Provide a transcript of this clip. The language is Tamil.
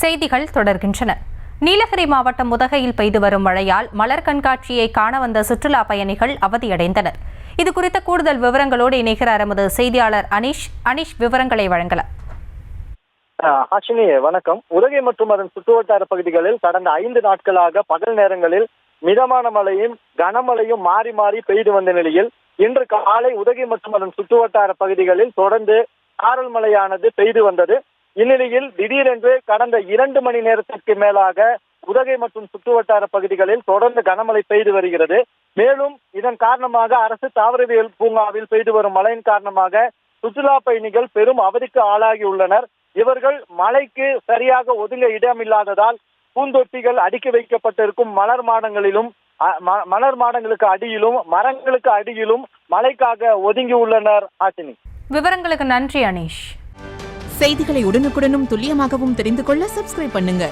செய்திகள் தொடர்கின்றன. நீலகிரி மாவட்டம் உதகையில் பெய்து வரும் மழையால் மலர் கண்காட்சியை காண வந்த சுற்றுலா பயணிகள் அவதியடைந்தனர். இது குறித்த கூடுதல் விவரங்களோடு இணைகிறார் எமது செய்தியாளர் அனீஷ் விவரங்களை வழங்கலாம். வணக்கம். உதகை மற்றும் அதன் சுற்றுவட்டார பகுதிகளில் கடந்த 5 நாட்களாக பகல் நேரங்களில் மிதமான மழையும் கனமழையும் மாறி மாறி பெய்து வந்த நிலையில் இன்று காலை உதகை மற்றும் அதன் சுற்றுவட்டார பகுதிகளில் தொடர்ந்து சாரல் மழையானது பெய்து வந்தது. இந்நிலையில் திடீரென்று கடந்த 2 மணி நேரத்திற்கு மேலாக உதகை மற்றும் சுற்றுவட்டார பகுதிகளில் தொடர்ந்து கனமழை பெய்து வருகிறது. மேலும் இதன் காரணமாக அரசு தாவரவியல் பூங்காவில் பெய்து வரும் மழையின் காரணமாக சுற்றுலா பயணிகள் பெரும் அவதிக்கு ஆளாகி உள்ளனர். இவர்கள் மழைக்கு சரியாக ஒதுங்க இடமில்லாததால் பூந்தொட்டிகள் அடுக்கி வைக்கப்பட்டிருக்கும் மலர் மாடங்களுக்கு அடியிலும் மரங்களுக்கு அடியிலும் மழைக்காக ஒதுங்கி உள்ளனர். விவரங்களுக்கு நன்றி அனீஷ். செய்திகளை உடனுக்குடனும் துல்லியமாகவும் தெரிந்து கொள்ள சப்ஸ்கிரைப் பண்ணுங்க.